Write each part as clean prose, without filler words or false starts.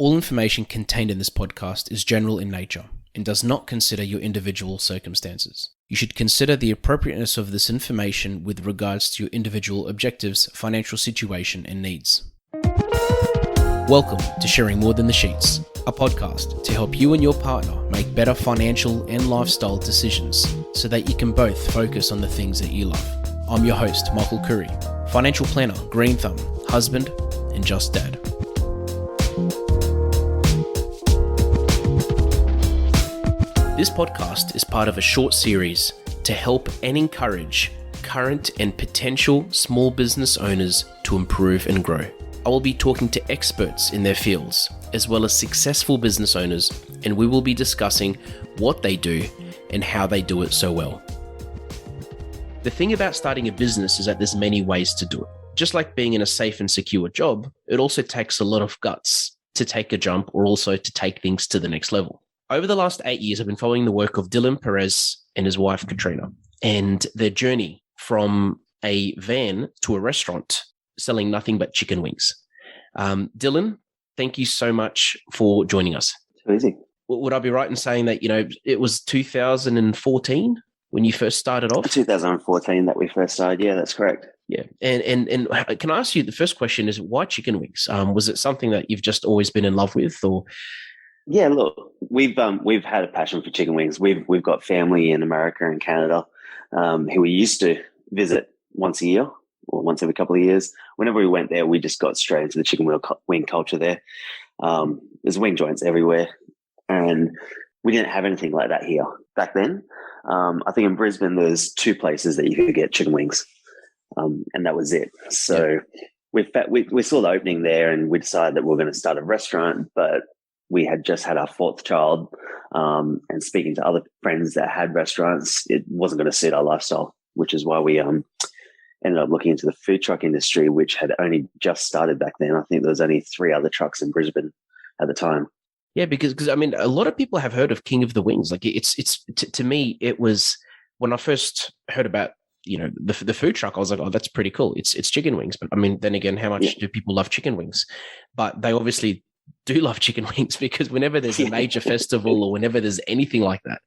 All information contained in this podcast is general in nature and does not consider your individual circumstances. You should consider the appropriateness of this information with regards to your individual objectives, financial situation, and needs. Welcome to Sharing More Than the Sheets, a podcast to help you and your partner make better financial and lifestyle decisions so that you can both focus on the things that you love. I'm your host, Michael Khouri, financial planner, green thumb, husband, and just dad. This podcast is part of a short series to help and encourage current and potential small business owners to improve and grow. I will be talking to experts in their fields, as well as successful business owners, and we will be discussing what they do and how they do it so well. The thing about starting a business is that there's many ways to do it. Just like being in a safe and secure job, it also takes a lot of guts to take a jump or also to take things to the next level. Over the last 8 years, I've been following the work of Dylan Pires and his wife, Katrina, and their journey from a van to a restaurant selling nothing but chicken wings. Dylan, thank you so much for joining us. Too easy. Would I be right in saying that, it was 2014 when you first started off? 2014 that we first started. Yeah, that's correct. Yeah. And can I ask you, the first question is, why chicken wings? Was it something that you've just always been in love with, or? Yeah, look, we've had a passion for chicken wings. We've got family in America and Canada who we used to visit once a year or once every couple of years. Whenever we went there, we just got straight into the chicken wing culture there. There's wing joints everywhere, and we didn't have anything like that here back then. I think in Brisbane there's 2 places that you could get chicken wings, and that was it. So we saw the opening there, and we decided that we were going to start a restaurant, but we had just had our 4th child, and speaking to other friends that had restaurants, it wasn't going to suit our lifestyle, which is why we ended up looking into the food truck industry, which had only just started back then. I think there was only 3 other trucks in Brisbane at the time. Yeah, because I mean, a lot of people have heard of King of the Wings. Like to me, it was when I first heard about the food truck, I was like, oh, that's pretty cool. It's chicken wings, but I mean, then again, how much do people love chicken wings? But they obviously do love chicken wings, because whenever there's a major festival or whenever there's anything like that,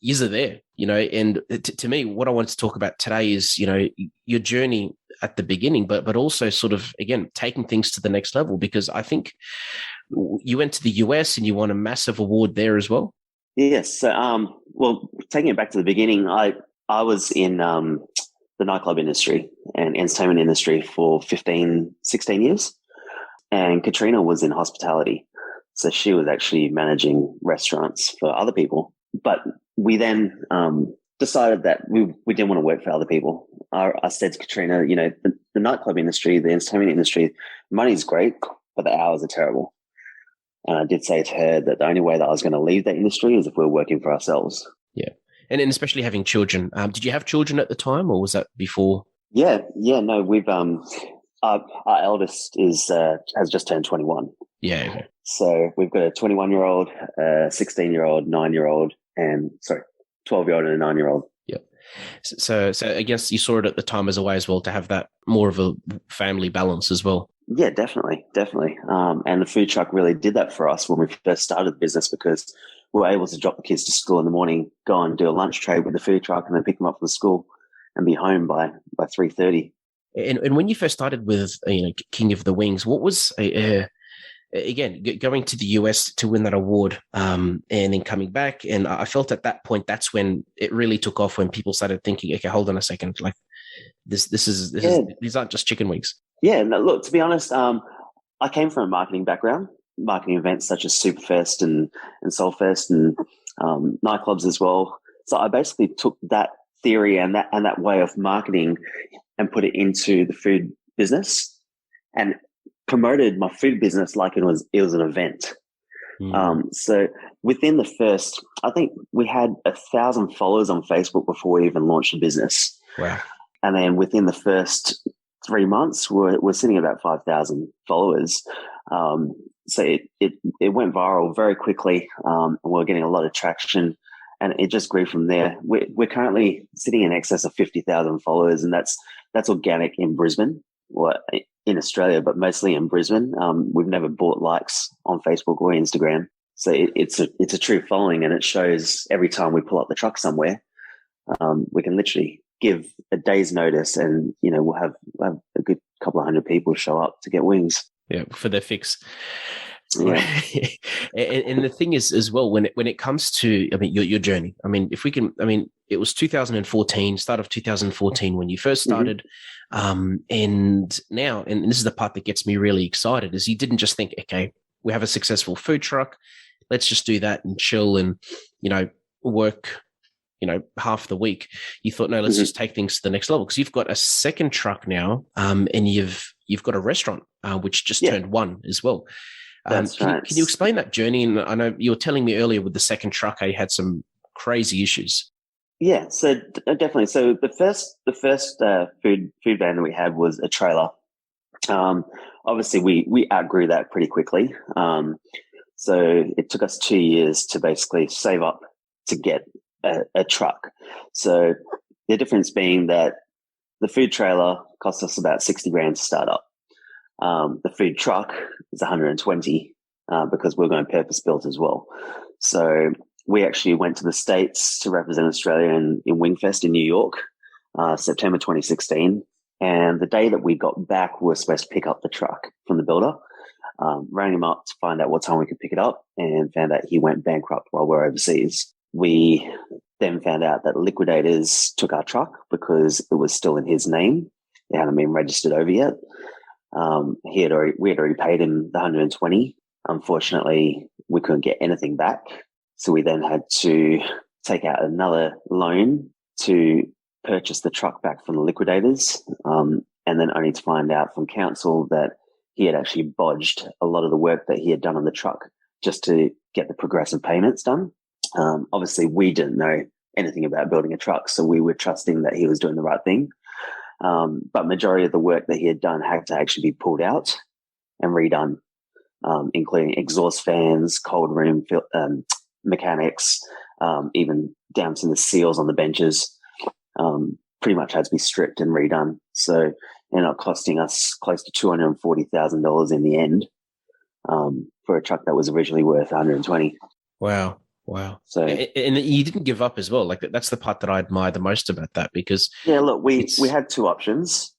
yous are there, and to me, what I want to talk about today is, your journey at the beginning, but also sort of, again, taking things to the next level, because I think you went to the US and you won a massive award there as well. Yes. So, well, taking it back to the beginning, I was in the nightclub industry and entertainment industry for 16 years. And Katrina was in hospitality. So she was actually managing restaurants for other people. But we then decided that we didn't want to work for other people. I said to Katrina, the nightclub industry, the entertainment industry, money's great, but the hours are terrible. And I did say to her that the only way that I was going to leave that industry is if we were working for ourselves. Yeah. And especially having children. Did you have children at the time, or was that before? Yeah. No, we've... Our eldest has just turned 21. Yeah. Okay. So we've got a 21-year-old, a 16-year-old, 9-year-old, and 12-year-old and a 9-year-old. Yeah. So I guess you saw it at the time as a way as well to have that more of a family balance as well. Yeah, definitely. And the food truck really did that for us when we first started the business, because we were able to drop the kids to school in the morning, go and do a lunch trade with the food truck, and then pick them up from school and be home by 3:30. And when you first started with King of the Wings, what was again going to the US to win that award, and then coming back? And I felt at that point that's when it really took off, when people started thinking, okay, hold on a second, like these aren't just chicken wings. Yeah, no, look, to be honest, I came from a marketing background, marketing events such as Superfest and Soulfest and nightclubs as well. So I basically took that theory and that way of marketing and put it into the food business and promoted my food business like it was an event. So within the first, I think we had 1,000 followers on Facebook before we even launched the business. Wow. And then within the first 3 months, we're sitting at about 5,000 followers. So it went viral very quickly, and we're getting a lot of traction. And it just grew from there. We're currently sitting in excess of 50,000 followers, and that's organic in Brisbane. what in Australia, but mostly in Brisbane. We've never bought likes on Facebook or Instagram. So it's a true following, and it shows every time we pull up the truck somewhere. We can literally give a day's notice, and we'll have a good couple of hundred people show up to get wings. Yeah, for their fix. Yeah. and the thing is as well, when it comes to, your journey, if we can, it was 2014, start of 2014 when you first started. And now, and this is the part that gets me really excited, is you didn't just think, okay, we have a successful food truck, let's just do that and chill and, work, half the week. You thought, no, let's just take things to the next level, because you've got a second truck now, and you've got a restaurant, which just turned one as well. That's right. Can you explain that journey? And I know you were telling me earlier with the second truck, I had some crazy issues. Yeah, so definitely. So the first food van that we had was a trailer. Obviously, we outgrew that pretty quickly. So it took us 2 years to basically save up to get a truck. So the difference being that the food trailer cost us about 60 grand to start up. The food truck is 120 because we're going purpose built as well. So we actually went to the States to represent Australia in Wingfest in New York, September 2016. And the day that we got back, we were supposed to pick up the truck from the builder. Rang him up to find out what time we could pick it up, and found out he went bankrupt while we were overseas. We then found out that liquidators took our truck because it was still in his name. It hadn't been registered over yet. We had already paid him the 120. Unfortunately, we couldn't get anything back. So we then had to take out another loan to purchase the truck back from the liquidators. And then only to find out from council that he had actually bodged a lot of the work that he had done on the truck just to get the progressive payments done. Obviously, we didn't know anything about building a truck, so we were trusting that he was doing the right thing. But majority of the work that he had done had to actually be pulled out and redone, including exhaust fans, cold room mechanics, even down to the seals on the benches. Pretty much had to be stripped and redone. So it ended up costing us close to $240,000 in the end, for a truck that was originally worth 120. Wow. So, and you didn't give up as well. Like, that's the part that I admire the most about that, because look, we had two options.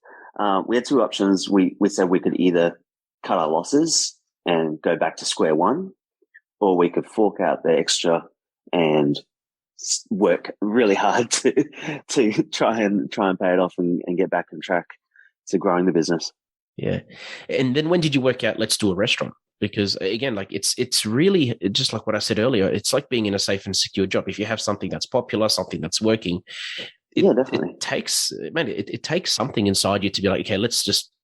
We said we could either cut our losses and go back to square one, or we could fork out the extra and work really hard to try and pay it off and get back on track to growing the business. Yeah. And then when did you work out, let's do a restaurant? Because again, like it's really just like what I said earlier, it's like being in a safe and secure job. If you have something that's popular, something that's working, definitely. It takes something inside you to be like, okay,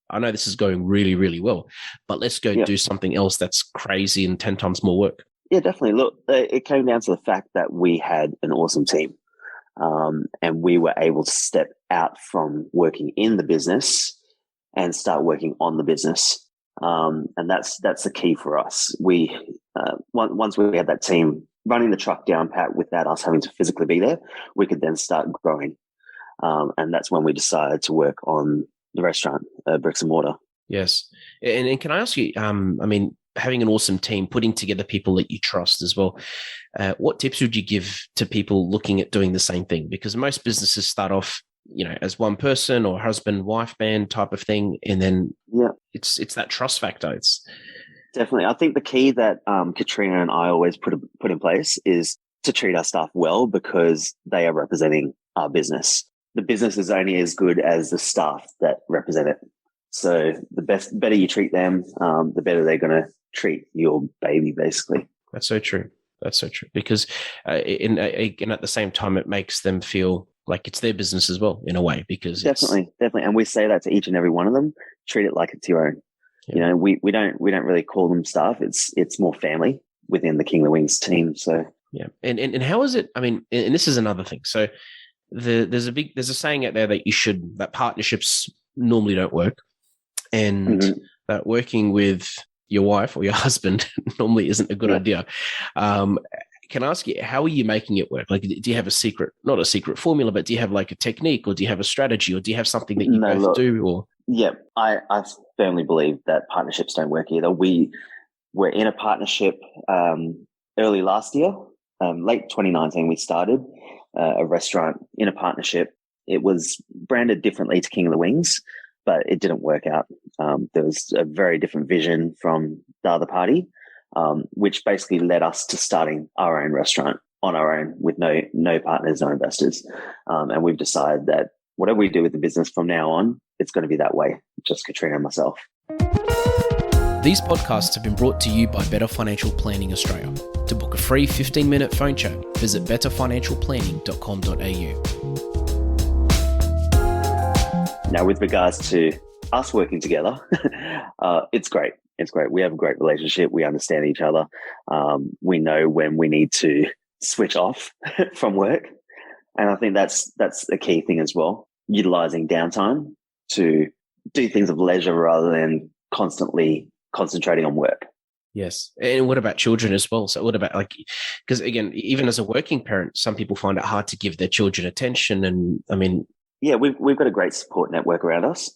I know this is going really, really well, but let's go do something else that's crazy and 10 times more work. Yeah, definitely. Look, it came down to the fact that we had an awesome team, and we were able to step out from working in the business and start working on the business. And that's the key for us. We once we had that team running the truck down pat without us having to physically be there, we could then start growing. And that's when we decided to work on the restaurant, bricks and mortar. Yes. And can I ask you, having an awesome team, putting together people that you trust as well, what tips would you give to people looking at doing the same thing? Because most businesses start off, as one person or husband, wife band type of thing. And then it's that trust factor. It's definitely, I think the key that Katrina and I always put in place is to treat our staff well, because they are representing our business. The business is only as good as the staff that represent it. So the better you treat them, the better they're going to treat your baby, basically. That's so true. Because and at the same time, it makes them feel like it's their business as well, in a way, because definitely. And we say that to each and every one of them. Treat it like it's your own. Yeah. We don't really call them staff. It's more family within the King of the Wings team. So yeah. And how is it? And this is another thing. So there's a saying out there that partnerships normally don't work, and that working with your wife or your husband normally isn't a good idea. Can I ask you, how are you making it work? Like, do you have not a secret formula, but do you have like a technique, or do you have a strategy, or do you have something that you both do? Or Yeah, I firmly believe that partnerships don't work either. We were in a partnership early last year, late 2019. We started a restaurant in a partnership. It was branded differently to King of the Wings, but it didn't work out. There was a very different vision from the other party, which basically led us to starting our own restaurant on our own with no partners, no investors. And we've decided that whatever we do with the business from now on, it's going to be that way, just Katrina and myself. These podcasts have been brought to you by Better Financial Planning Australia. To book a free 15-minute phone chat, visit betterfinancialplanning.com.au. Now, with regards to us working together, it's great. It's great. We have a great relationship. We understand each other. We know when we need to switch off from work. And I think that's a key thing as well, utilizing downtime to do things of leisure rather than constantly concentrating on work. Yes. And what about children as well? So what about because again, even as a working parent, some people find it hard to give their children attention. And I mean, yeah, we've got a great support network around us.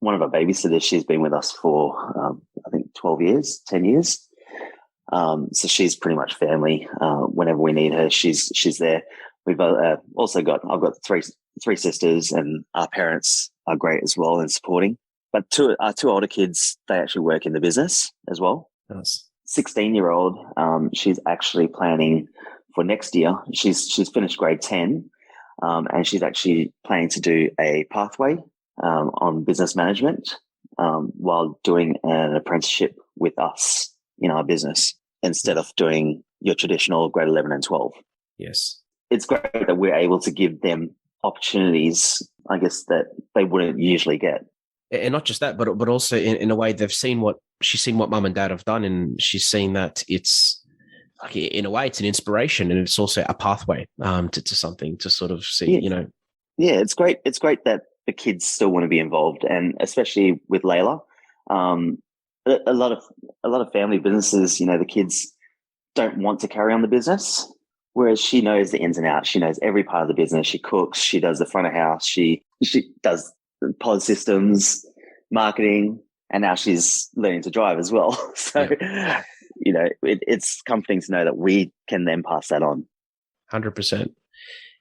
One of our babysitters, she's been with us for, I think 10 years. So she's pretty much family. Whenever we need her, she's there. We've also I've got three sisters, and our parents are great as well in supporting. But our two older kids, they actually work in the business as well. Nice. 16-year-old, she's actually planning for next year. She's finished grade 10, and she's actually planning to do a pathway on business management while doing an apprenticeship with us in our business instead of doing your traditional grade 11 and 12. Yes. It's great that we're able to give them opportunities, I guess, that they wouldn't usually get. And not just that, but also in a way she's seen what mum and dad have done, and she's seen that it's like, in a way, it's an inspiration, and it's also a pathway to something to sort of see, Yeah. Yeah, it's great. It's great that the kids still want to be involved, and especially with Layla, a lot of family businesses, the kids don't want to carry on the business. Whereas she knows the ins and outs. She knows every part of the business. She cooks. She does the front of house. She does POS systems, marketing, and now she's learning to drive as well. So, it's comforting to know that we can then pass that on. 100%.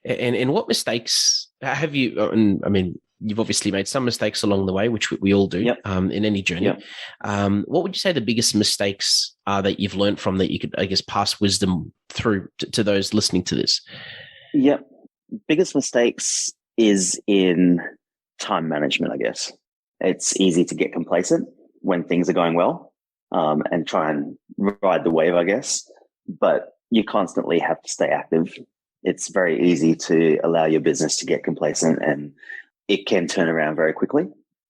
And what mistakes have you? I mean, you've obviously made some mistakes along the way, which we all do. Yep. In any journey. Yep. What would you say the biggest mistakes are that you've learned from, that you could, I guess, pass wisdom through to those listening to this? Yep. Biggest mistakes is in time management, I guess. It's easy to get complacent when things are going well and try and ride the wave, I guess. But you constantly have to stay active. It's very easy to allow your business to get complacent, and it can turn around very quickly,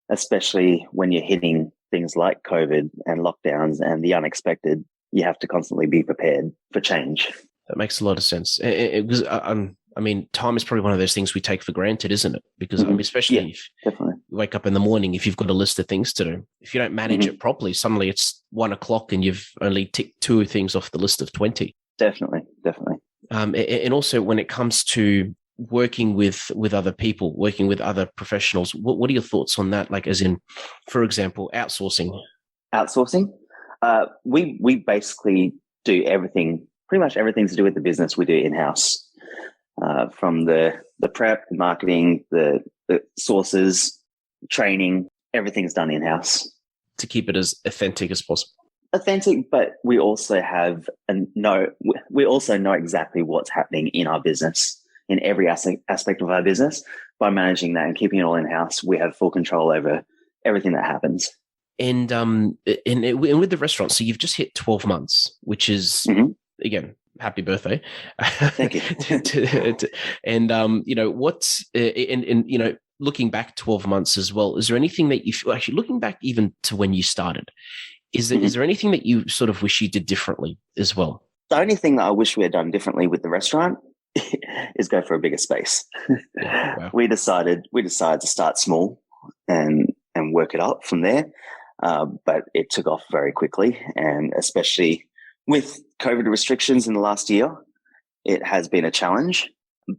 especially when you're hitting things like COVID and lockdowns and the unexpected. You have to constantly be prepared for change. That makes a lot of sense. Because I mean, time is probably one of those things we take for granted, isn't it? Because especially if definitely. you wake up in the morning, if you've got a list of things to do, if you don't manage it properly, suddenly it's 1:00 and you've only ticked 2 things off the list of 20. Definitely. And also when it comes to working with other people, working with other professionals, what are your thoughts on that? Like, as in, for example, outsourcing. We basically do everything, pretty much everything to do with the business we do in-house. From the prep, marketing, the sources, training, everything's done in-house. To keep it as authentic as possible. Authentic, but we also know exactly what's happening in our business, in every aspect of our business. By managing that and keeping it all in-house, we have full control over everything that happens. And with the restaurant, so you've just hit 12 months, which is, again, happy birthday. Thank you. And, looking back 12 months as well, is there anything that you feel, actually looking back even to when you started, is there anything that you sort of wish you did differently as well? The only thing that I wish we had done differently with the restaurant is go for a bigger space. Wow. We decided to start small and work it up from there. But it took off very quickly, and especially with COVID restrictions in the last year, it has been a challenge.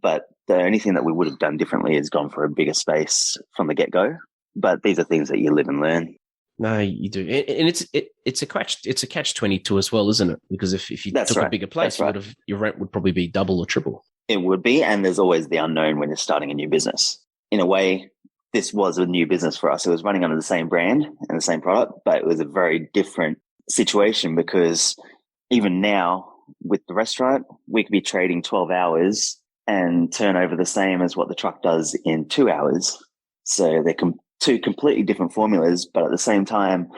But the only thing that we would have done differently is gone for a bigger space from the get-go. But these are things that you live and learn. No, you do, and it's a catch 22 as well, isn't it? Because if you took a bigger place, your rent would probably be double or triple. It would be, and there's always the unknown when you're starting a new business. In a way, this was a new business for us. It was running under the same brand and the same product, but it was a very different situation because even now with the restaurant, we could be trading 12 hours and turn over the same as what the truck does in 2 hours. So they're two completely different formulas, but at the same time,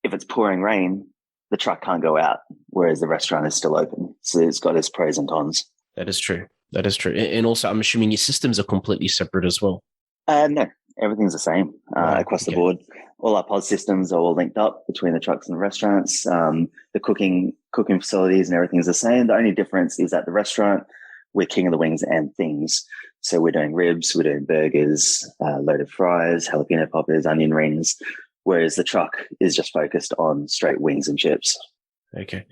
if it's pouring rain, the truck can't go out, whereas the restaurant is still open. So it's got its pros and cons. That is true. And also, I'm assuming your systems are completely separate as well. No, everything's the same across the board. All our pod systems are all linked up between the trucks and the restaurants. The cooking facilities and everything's the same. The only difference is at the restaurant, we're king of the wings and things. So we're doing ribs, we're doing burgers, loaded fries, jalapeno poppers, onion rings, whereas the truck is just focused on straight wings and chips. Okay.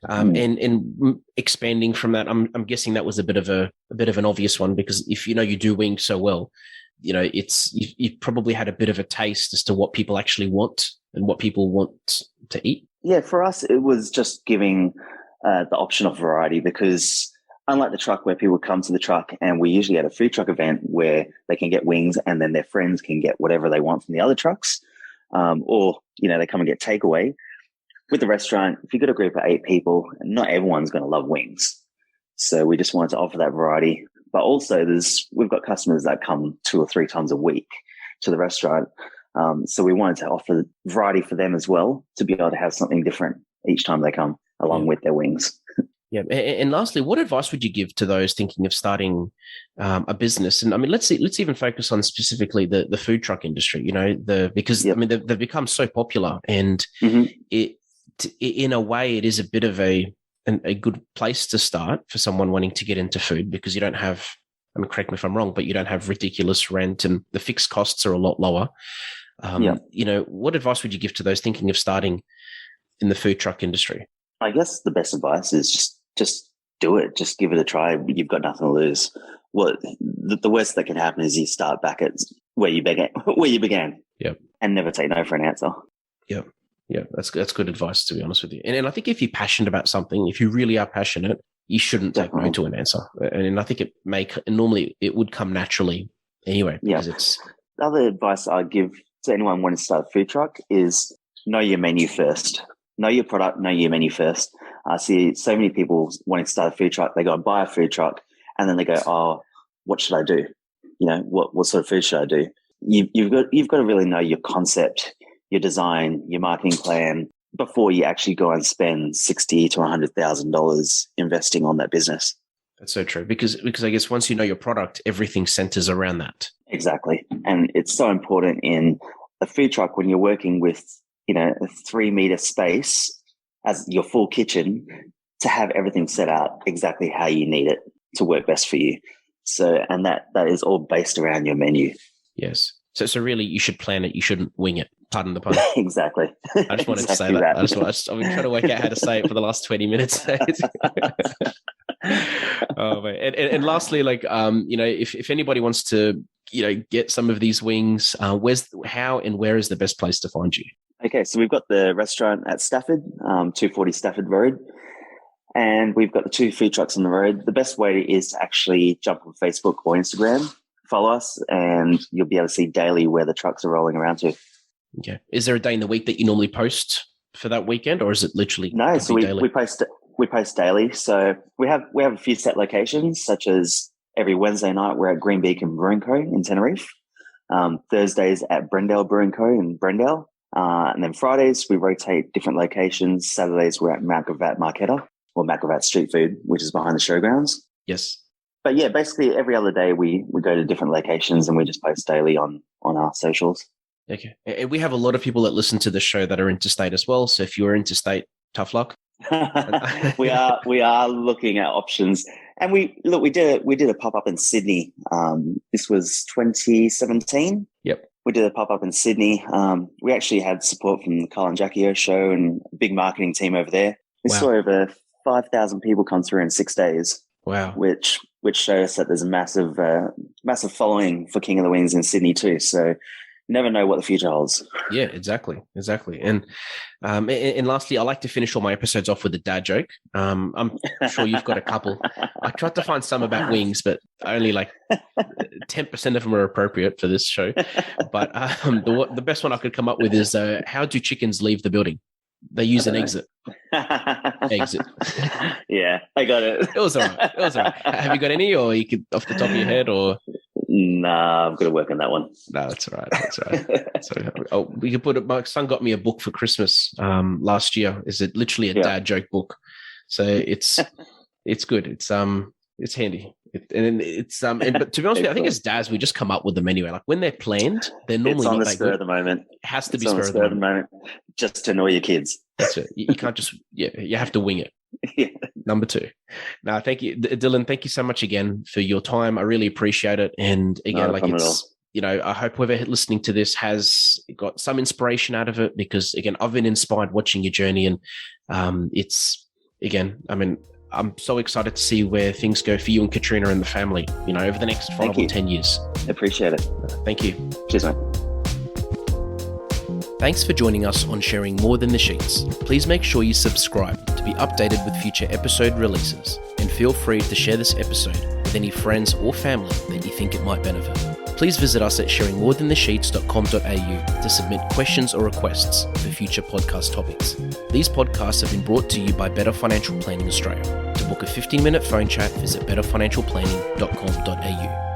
And expanding from that, I'm guessing that was a bit of an obvious one, because if you do wings so well, you probably had a bit of a taste as to what people actually want and what people want to eat. Yeah, for us, it was just giving the option of variety, because unlike the truck where people come to the truck and we usually at a food truck event where they can get wings and then their friends can get whatever they want from the other trucks, or they come and get takeaway. With the restaurant, if you've got a group of 8 people, not everyone's going to love wings. So we just wanted to offer that variety. But also we've got customers that come 2 or 3 times a week to the restaurant. So we wanted to offer variety for them as well, to be able to have something different each time they come along with their wings. Yeah. And lastly, what advice would you give to those thinking of starting a business? And I mean, let's even focus on specifically the food truck industry, because I mean, they've become so popular, and in a way it is a bit of a good place to start for someone wanting to get into food, because you don't have, I mean, correct me if I'm wrong, but you don't have ridiculous rent and the fixed costs are a lot lower. What advice would you give to those thinking of starting in the food truck industry? I guess the best advice is just do it. Just give it a try. You've got nothing to lose. The worst that can happen is you start back at where you began. Yep. And never take no for an answer. Yep. Yeah, that's good advice, to be honest with you. And I think if you're passionate about something, if you really are passionate, you shouldn't take no to an answer. And I think normally it would come naturally anyway. Yeah. The other advice I'd give to anyone wanting to start a food truck is know your menu first. Know your product, know your menu first. I see so many people wanting to start a food truck. They go and buy a food truck and then they go, oh, what should I do? What sort of food should I do? You've got to really know your concept, your design, your marketing plan before you actually go and spend $60,000 to $100,000 investing on that business. That's so true, because I guess once you know your product, everything centers around that. Exactly. And it's so important in a food truck when you're working with, a 3-meter space as your full kitchen, to have everything set out exactly how you need it to work best for you. So, and that is all based around your menu. Yes. So really, you should plan it. You shouldn't wing it. Pardon the pun. Exactly. I just wanted to say that. I've been trying to work out how to say it for the last 20 minutes. Oh man. And lastly, if anybody wants to, get some of these wings, how and where is the best place to find you? Okay, so we've got the restaurant at Stafford, 240 Stafford Road, and we've got the 2 food trucks on the road. The best way is to actually jump on Facebook or Instagram, follow us, and you'll be able to see daily where the trucks are rolling around to. Okay. Is there a day in the week that you normally post for that weekend, or is it literally No, so we post daily. So we have a few set locations, such as every Wednesday night we're at Green Beacon Brewing Co. in Tenerife. Thursdays at Brendale Brewing Co. in Brendale. And then Fridays, we rotate different locations. Saturdays, we're at Mount Gravatt Marquetta, or Mount Gravatt Street Food, which is behind the showgrounds. Yes. But yeah, basically every other day we go to different locations and we just post daily on our socials. Okay. And we have a lot of people that listen to the show that are interstate as well. So if you're interstate, tough luck. we are looking at options. And we did a pop-up in Sydney. This was 2017. Yep. We did a pop-up in Sydney. We actually had support from the Carl and Jackie O show and a big marketing team over there. We saw over 5,000 people come through in 6 days. Wow. Which showed us that there's a massive following for King of the Wings in Sydney too. So, never know what the future holds. Yeah, exactly. And lastly, I like to finish all my episodes off with a dad joke. I'm sure you've got a couple. I tried to find some about wings, but only like 10% of them are appropriate for this show. But the best one I could come up with is, how do chickens leave the building? They use an exit. Exit. Yeah, I got it. It was all right. Have you got any, or you could off the top of your head, or? Nah, I'm going to work on that one. No, that's all right. So, we could put it. My son got me a book for Christmas last year. Is it literally a dad joke book? So it's good. It's handy. But to be honest with you, I think as dads, we just come up with them anyway. Like when they're planned, they're normally not on the spur of the moment. It has to be spur of the moment, just to annoy your kids. That's it. You can't just you have to wing it. Yeah. Number 2. Now, thank you, Dylan. Thank you so much again for your time. I really appreciate it. And again, I hope whoever listening to this has got some inspiration out of it, because again, I've been inspired watching your journey, and I'm so excited to see where things go for you and Katrina and the family, over the next 5 or 10 years. Appreciate it. Thank you. Cheers, mate. Thanks for joining us on Sharing More Than the Sheets. Please make sure you subscribe to be updated with future episode releases, and feel free to share this episode with any friends or family that you think it might benefit. Please visit us at sharingmorethanthesheets.com.au to submit questions or requests for future podcast topics. These podcasts have been brought to you by Better Financial Planning Australia. To book a 15-minute phone chat, visit betterfinancialplanning.com.au.